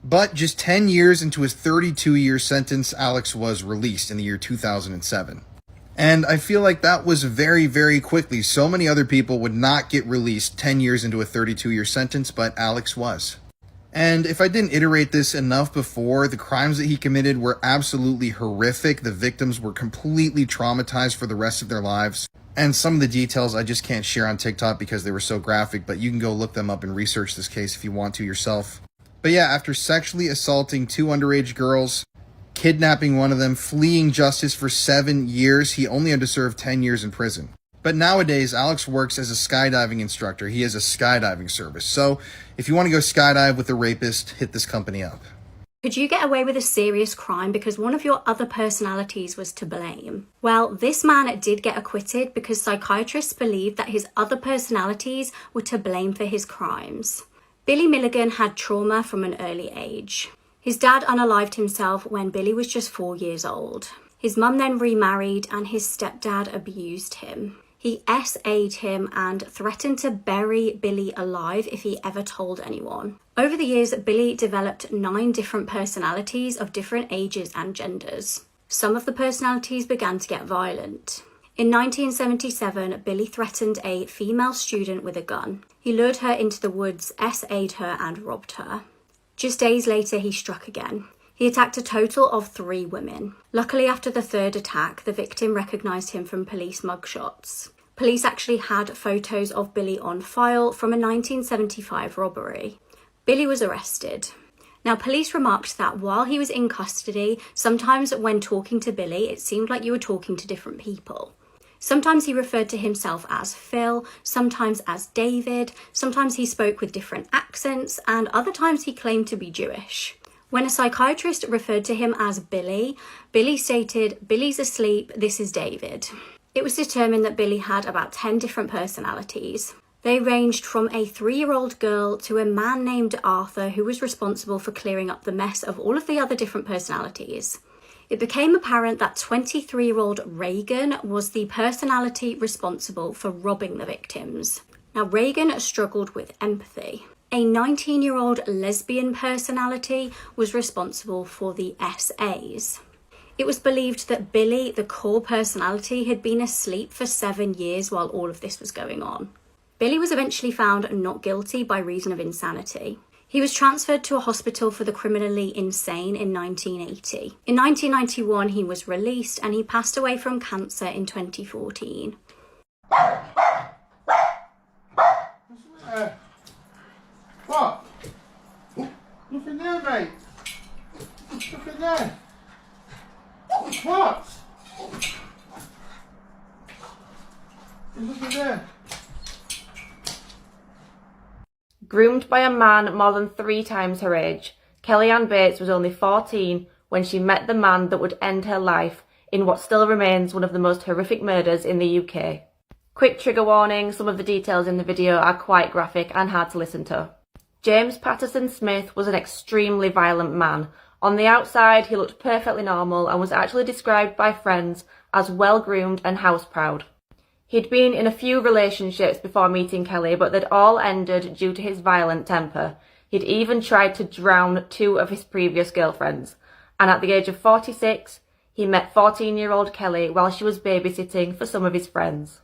[SPEAKER 9] But just 10 years into his 32-year sentence, Alex was released in the year 2007. And I feel like that was very, very quickly. So many other people would not get released 10 years into a 32-year sentence, but Alex was. And if I didn't iterate this enough before, the crimes that he committed were absolutely horrific. The victims were completely traumatized for the rest of their lives. And some of the details I just can't share on TikTok because they were so graphic, but you can go look them up and research this case if you want to yourself. But yeah, after sexually assaulting 2 underage girls, kidnapping one of them, fleeing justice for 7 years, he only had to serve 10 years in prison. But nowadays, Alex works as a skydiving instructor. He has a skydiving service. So if you want to go skydive with a rapist, hit this company up.
[SPEAKER 8] Could you get away with a serious crime because one of your other personalities was to blame? Well, this man did get acquitted because psychiatrists believed that his other personalities were to blame for his crimes. Billy Milligan had trauma from an early age. His dad unalived himself when Billy was just 4 years old. His mum then remarried and his stepdad abused him. He SA'd him and threatened to bury Billy alive if he ever told anyone. Over the years, Billy developed 9 different personalities of different ages and genders. Some of the personalities began to get violent. In 1977, Billy threatened a female student with a gun. He lured her into the woods, SA'd her and robbed her. Just days later, he struck again. He attacked a total of 3 women. Luckily, after the 3rd attack, the victim recognised him from police mugshots. Police actually had photos of Billy on file from a 1975 robbery. Billy was arrested. Now, police remarked that while he was in custody, sometimes when talking to Billy, it seemed like you were talking to different people. Sometimes he referred to himself as Phil, sometimes as David, sometimes he spoke with different accents, and other times he claimed to be Jewish. When a psychiatrist referred to him as Billy, Billy stated, "Billy's asleep, this is David." It was determined that Billy had about 10 different personalities. They ranged from a 3-year-old girl to a man named Arthur who was responsible for clearing up the mess of all of the other different personalities. It became apparent that 23-year-old Reagan was the personality responsible for robbing the victims. Now, Reagan struggled with empathy. A 19-year-old lesbian personality was responsible for the SAs. It was believed that Billy, the core personality, had been asleep for 7 years while all of this was going on. Billy was eventually found not guilty by reason of insanity. He was transferred to a hospital for the criminally insane in 1980. In 1991, he was released and he passed away from cancer in 2014.
[SPEAKER 14] What? Look in there, mate. Look in there. What? Look in there.
[SPEAKER 18] Groomed by a man more than 3 times her age, Kellyanne Bates was only 14 when she met the man that would end her life in what still remains one of the most horrific murders in the UK. Quick trigger warning, some of the details in the video are quite graphic and hard to listen to. James Patterson Smith was an extremely violent man. On the outside, he looked perfectly normal and was actually described by friends as well-groomed and house-proud. He'd been in a few relationships before meeting Kelly, but they'd all ended due to his violent temper. He'd even tried to drown 2 of his previous girlfriends. And at the age of 46, he met 14-year-old Kelly while she was babysitting for some of his friends.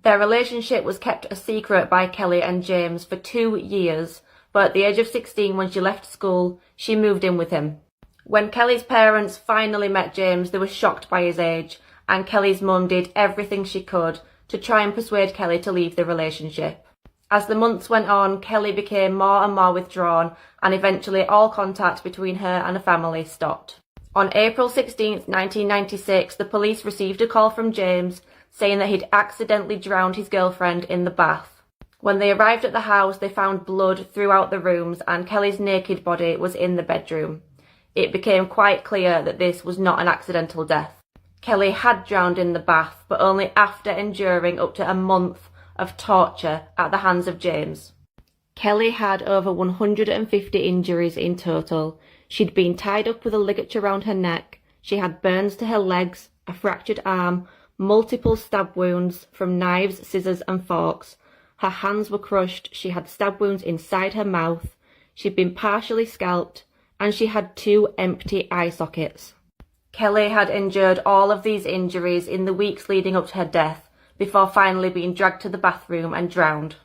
[SPEAKER 18] Their relationship was kept a secret by Kelly and James for 2 years, but at the age of 16, when she left school, she moved in with him. When Kelly's parents finally met James, they were shocked by his age, and Kelly's mum did everything she could to try and persuade Kelly to leave the relationship. As the months went on, Kelly became more and more withdrawn, and eventually all contact between her and her family stopped. On April 16, 1996, the police received a call from James saying that he'd accidentally drowned his girlfriend in the bath. When they arrived at the house, they found blood throughout the rooms and Kelly's naked body was in the bedroom. It became quite clear that this was not an accidental death. Kelly had drowned in the bath, but only after enduring up to a month of torture at the hands of James. Kelly had over 150 injuries in total. She'd been tied up with a ligature around her neck. She had burns to her legs, a fractured arm, multiple stab wounds from knives, scissors and forks. Her hands were crushed. She had stab wounds inside her mouth. She'd been partially scalped, and she had 2 empty eye sockets. Kelly had endured all of these injuries in the weeks leading up to her death, before finally being dragged to the bathroom and drowned.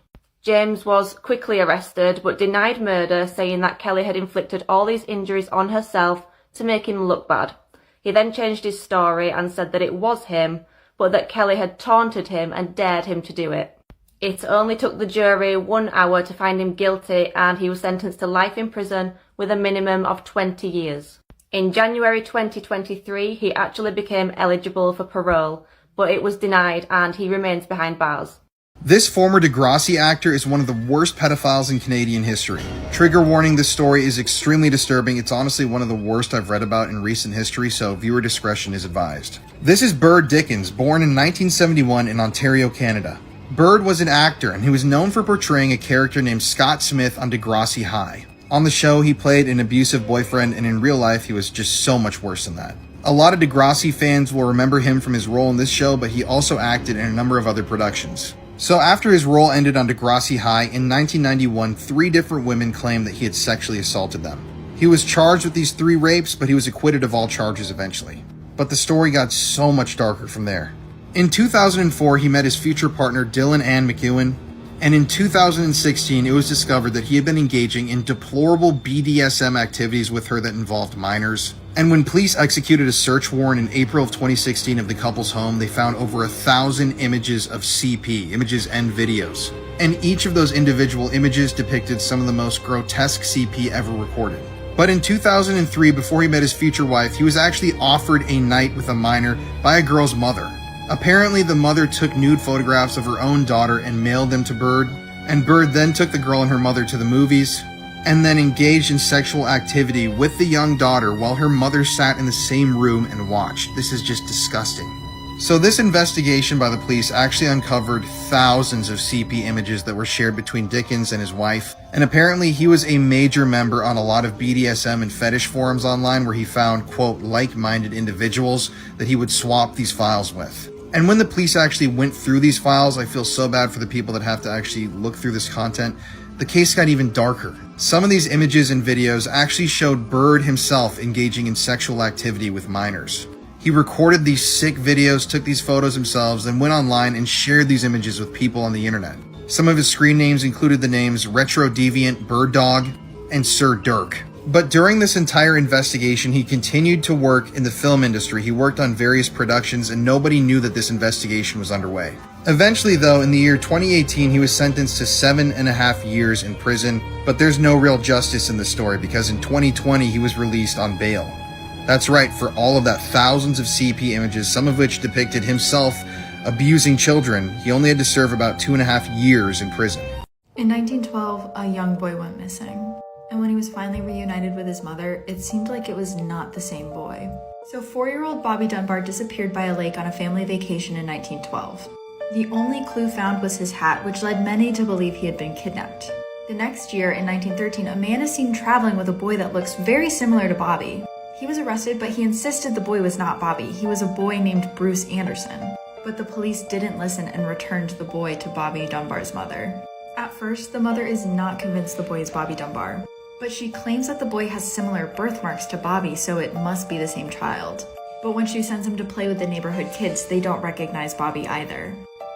[SPEAKER 18] James was quickly arrested, but denied murder, saying that Kelly had inflicted all these injuries on herself to make him look bad. He then changed his story and said that it was him, but that Kelly had taunted him and dared him to do it. It only took the jury 1 hour to find him guilty, and he was sentenced to life in prison with a minimum of 20 years. In January 2023, he actually became eligible for parole, but it was denied and he remains behind bars.
[SPEAKER 9] This former Degrassi actor is one of the worst pedophiles in Canadian history. Trigger warning, this story is extremely disturbing. It's honestly one of the worst I've read about in recent history, so viewer discretion is advised. This is Bird Dickens, born in 1971 in Ontario, Canada. Bird was an actor, and he was known for portraying a character named Scott Smith on Degrassi High. On the show, he played an abusive boyfriend, and in real life, he was just so much worse than that. A lot of Degrassi fans will remember him from his role in this show, but he also acted in a number of other productions. So after his role ended on Degrassi High, in 1991, 3 different women claimed that he had sexually assaulted them. He was charged with these 3 rapes, but he was acquitted of all charges eventually. But the story got so much darker from there. In 2004, he met his future partner Dylan Ann McEwen, and in 2016, it was discovered that he had been engaging in deplorable BDSM activities with her that involved minors. And when police executed a search warrant in April of 2016 of the couple's home, they found over 1,000 images of CP, images and videos. And each of those individual images depicted some of the most grotesque CP ever recorded. But in 2003, before he met his future wife, he was actually offered a night with a minor by a girl's mother. Apparently, the mother took nude photographs of her own daughter and mailed them to Bird, and Bird then took the girl and her mother to the movies, and then engaged in sexual activity with the young daughter while her mother sat in the same room and watched. This is just disgusting. So this investigation by the police actually uncovered thousands of CP images that were shared between Dickens and his wife, and apparently he was a major member on a lot of BDSM and fetish forums online where he found, quote, like-minded individuals that he would swap these files with. And when the police actually went through these files, I feel so bad for the people that have to actually look through this content. The case got even darker. Some of these images and videos actually showed Bird himself engaging in sexual activity with minors. He recorded these sick videos, took these photos himself, then went online and shared these images with people on the internet. Some of his screen names included the names Retro Deviant, Bird Dog, and Sir Dirk. But during this entire investigation, he continued to work in the film industry. He worked on various productions, and nobody knew that this investigation was underway. Eventually, though, in the year 2018, he was sentenced to 7.5 years in prison, but there's no real justice in the story because in 2020, he was released on bail. That's right, for all of that thousands of CP images, some of which depicted himself abusing children, he only had to serve about 2.5 years in prison.
[SPEAKER 19] In 1912, a young boy went missing. And when he was finally reunited with his mother, it seemed like it was not the same boy. So 4-year-old Bobby Dunbar disappeared by a lake on a family vacation in 1912. The only clue found was his hat, which led many to believe he had been kidnapped. The next year, in 1913, a man is seen traveling with a boy that looks very similar to Bobby. He was arrested, but he insisted the boy was not Bobby. He was a boy named Bruce Anderson. But the police didn't listen and returned the boy to Bobby Dunbar's mother. At first, the mother is not convinced the boy is Bobby Dunbar. But she claims that the boy has similar birthmarks to Bobby, so it must be the same child. But when she sends him to play with the neighborhood kids, they don't recognize Bobby either.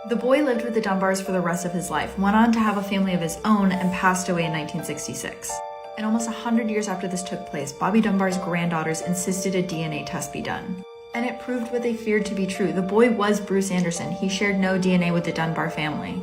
[SPEAKER 19] The boy lived with the Dunbars for the rest of his life, went on to have a family of his own, and passed away in 1966. And almost 100 years after this took place, Bobby Dunbar's granddaughters insisted a DNA test be done. And it proved what they feared to be true. The boy was Bruce Anderson. He shared no DNA with the Dunbar family.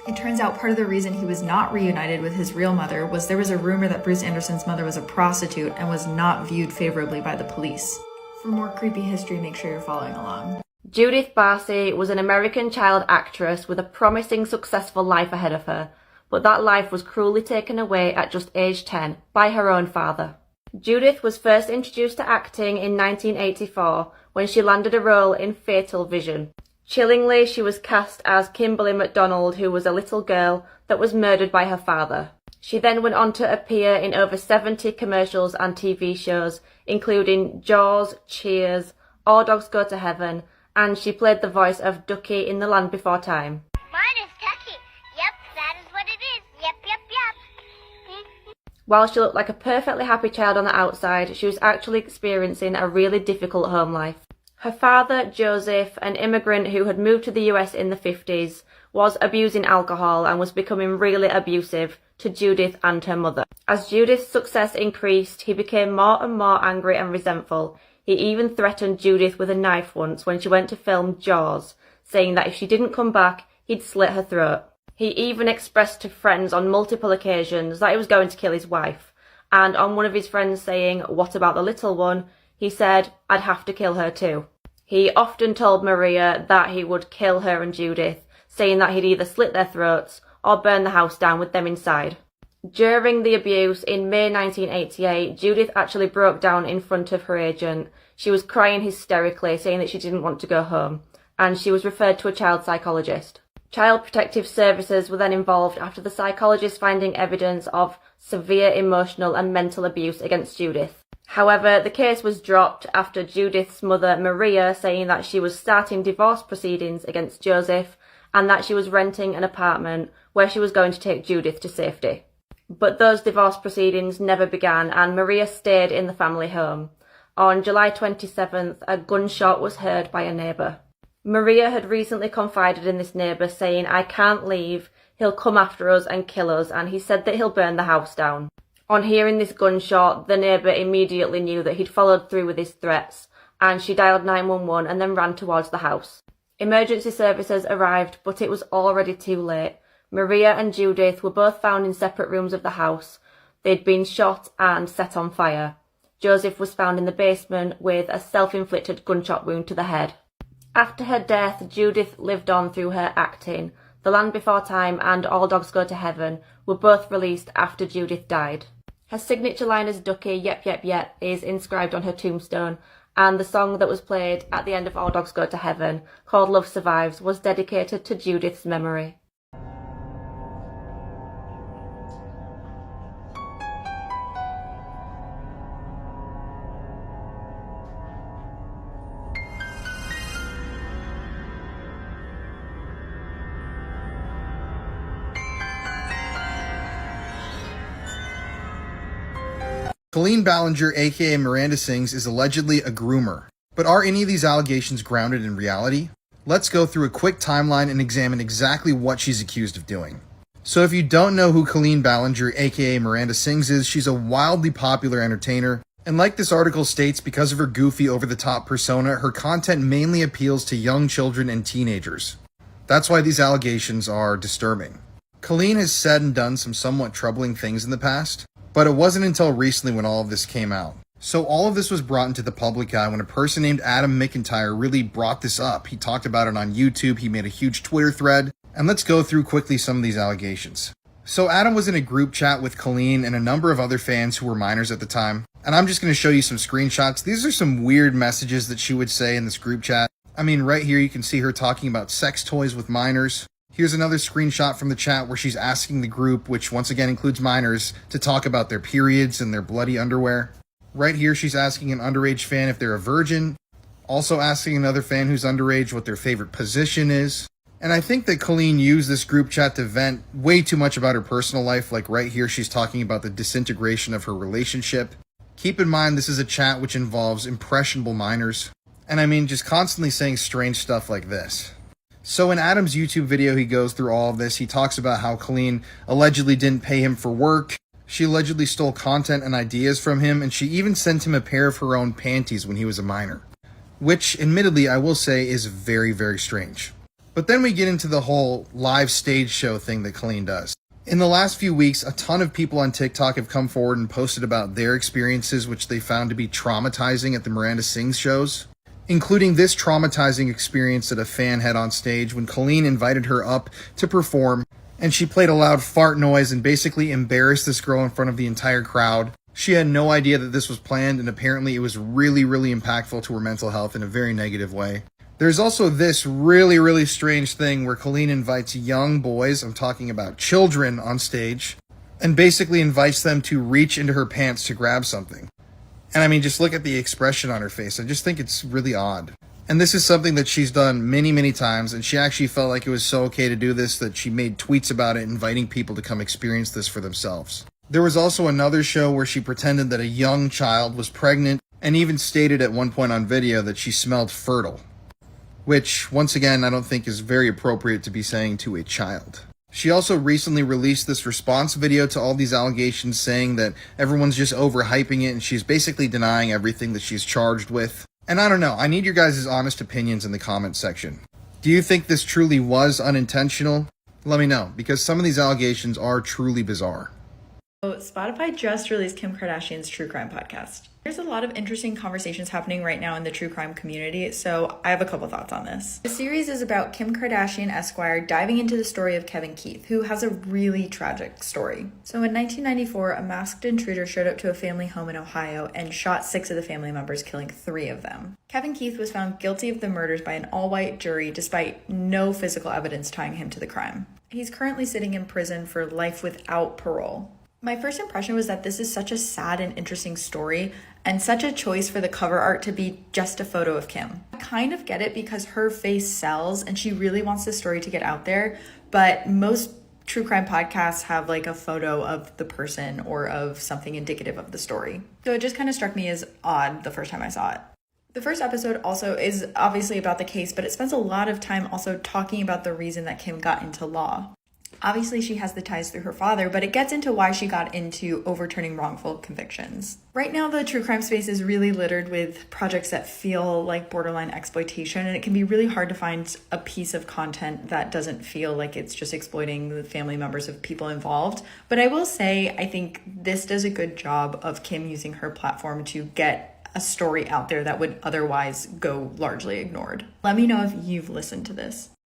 [SPEAKER 19] It turns out part of the reason he was not reunited with his real mother was there was a rumor that Bruce Anderson's mother was a prostitute and was not viewed favorably by the police. For more creepy history, make sure you're following along.
[SPEAKER 18] Judith Barcy was an American child actress with a promising, successful life ahead of her, but that life was cruelly taken away at just age 10 by her own father. Judith was first introduced to acting in 1984 when she landed a role in Fatal Vision. Chillingly, she was cast as Kimberly MacDonald, who was a little girl that was murdered by her father. She then went on to appear in over 70 commercials and TV shows, including Jaws, Cheers, All Dogs Go to Heaven, and she played the voice of Ducky in The Land Before Time.
[SPEAKER 5] Mine is Ducky. Yep, that is what it is. Yep, yep, yep.
[SPEAKER 18] While she looked like a perfectly happy child on the outside, she was actually experiencing a really difficult home life. Her father, Joseph, an immigrant who had moved to the US in the 50s, was abusing alcohol and was becoming really abusive to Judith and her mother. As Judith's success increased, he became more and more angry and resentful. He even threatened Judith with a knife once when she went to film Jaws, saying that if she didn't come back, he'd slit her throat. He even expressed to friends on multiple occasions that he was going to kill his wife, and on one of his friends saying, "What about the little one?" he said, "I'd have to kill her too." He often told Maria that he would kill her and Judith, saying that he'd either slit their throats or burn the house down with them inside. During the abuse in May 1988, Judith actually broke down in front of her agent. She was crying hysterically, saying that she didn't want to go home, and she was referred to a child psychologist. Child Protective Services were then involved after the psychologist finding evidence of severe emotional and mental abuse against Judith. However, the case was dropped after Judith's mother, Maria, saying that she was starting divorce proceedings against Joseph and that she was renting an apartment where she was going to take Judith to safety. But those divorce proceedings never began, and Maria stayed in the family home. On July 27th, a gunshot was heard by a neighbour. Maria had recently confided in this neighbour, saying, "I can't leave, he'll come after us and kill us, and he said that he'll burn the house down." On hearing this gunshot, the neighbour immediately knew that he'd followed through with his threats, and she dialed 911 and then ran towards the house. Emergency services arrived, but it was already too late. Maria and Judith were both found in separate rooms of the house. They'd been shot and set on fire. Joseph was found in the basement with a self-inflicted gunshot wound to the head. After her death, Judith lived on through her acting. The Land Before Time and All Dogs Go to Heaven were both released after Judith died. Her signature line as Ducky, "Yep, yep, yep," is inscribed on her tombstone, and the song that was played at the end of All Dogs Go to Heaven, called Love Survives, was dedicated to Judith's memory.
[SPEAKER 9] Colleen Ballinger, aka Miranda Sings, is allegedly a groomer. But are any of these allegations grounded in reality? Let's go through a quick timeline and examine exactly what she's accused of doing. So if you don't know who Colleen Ballinger, aka Miranda Sings is, she's a wildly popular entertainer. And like this article states, because of her goofy, over-the-top persona, her content mainly appeals to young children and teenagers. That's why these allegations are disturbing. Colleen has said and done some somewhat troubling things in the past, but it wasn't until recently when all of this came out. So all of this was brought into the public eye when a person named Adam McIntyre really brought this up. He talked about it on YouTube, he made a huge Twitter thread, and let's go through quickly some of these allegations. So Adam was in a group chat with Colleen and a number of other fans who were minors at the time, and I'm just going to show you some screenshots. These are some weird messages that she would say in this group chat. I mean, right here you can see her talking about sex toys with minors. Here's another screenshot from the chat where she's asking the group, which once again includes minors, to talk about their periods and their bloody underwear. Right here, she's asking an underage fan if they're a virgin. Also asking another fan who's underage what their favorite position is. And I think that Colleen used this group chat to vent way too much about her personal life. Like right here, she's talking about the disintegration of her relationship. Keep in mind, this is a chat which involves impressionable minors. And I mean, just constantly saying strange stuff like this. So in Adam's YouTube video, he goes through all of this. He talks about how Colleen allegedly didn't pay him for work. She allegedly stole content and ideas from him, and she even sent him a pair of her own panties when he was a minor. Which, admittedly, I will say is very, very strange. But then we get into the whole live stage show thing that Colleen does. In the last few weeks, a ton of people on TikTok have come forward and posted about their experiences which they found to be traumatizing at the Miranda Sings shows, including this traumatizing experience that a fan had on stage when Colleen invited her up to perform, and she played a loud fart noise and basically embarrassed this girl in front of the entire crowd. She had no idea that this was planned, and apparently it was really, really impactful to her mental health in a very negative way. There's also this really, really strange thing where Colleen invites young boys, I'm talking about children, on stage, and basically invites them to reach into her pants to grab something. And I mean, just look at the expression on her face. I just think it's really odd. And this is something that she's done many, many times, and she actually felt like it was so okay to do this that she made tweets about it, inviting people to come experience this for themselves. There was also another show where she pretended that a young child was pregnant, and even stated at one point on video that she smelled fertile. Which, once again, I don't think is very appropriate to be saying to a child. She also recently released this response video to all these allegations, saying that everyone's just overhyping it and she's basically denying everything that she's charged with. And I don't know, I need your guys' honest opinions in the comment section. Do you think this truly was unintentional? Let me know, because some of these allegations are truly bizarre.
[SPEAKER 19] So Spotify just released Kim Kardashian's true crime podcast. There's a lot of interesting conversations happening right now in the true crime community, so I have a couple thoughts on this. The series is about Kim Kardashian Esquire diving into the story of Kevin Keith, who has a really tragic story. So in 1994, a masked intruder showed up to a family home in Ohio and shot 6 of the family members, killing 3 of them. Kevin Keith was found guilty of the murders by an all-white jury despite no physical evidence tying him to the crime. He's currently sitting in prison for life without parole. My first impression was that this is such a sad and interesting story, and such a choice for the cover art to be just a photo of Kim. I kind of get it because her face sells and she really wants the story to get out there, but most true crime podcasts have like a photo of the person or of something indicative of the story. So it just kind of struck me as odd the first time I saw it. The first episode also is obviously about the case, but it spends a lot of time also talking about the reason that Kim got into law. Obviously, she has the ties through her father, but it gets into why she got into overturning wrongful convictions. Right now, the true crime space is really littered with projects that feel like borderline exploitation, and it can be really hard to find a piece of content that doesn't feel like it's just exploiting the family members of people involved. But I will say, I think this does a good job of Kim using her platform to get a story out there that would otherwise go largely ignored. Let me know if you've listened to this.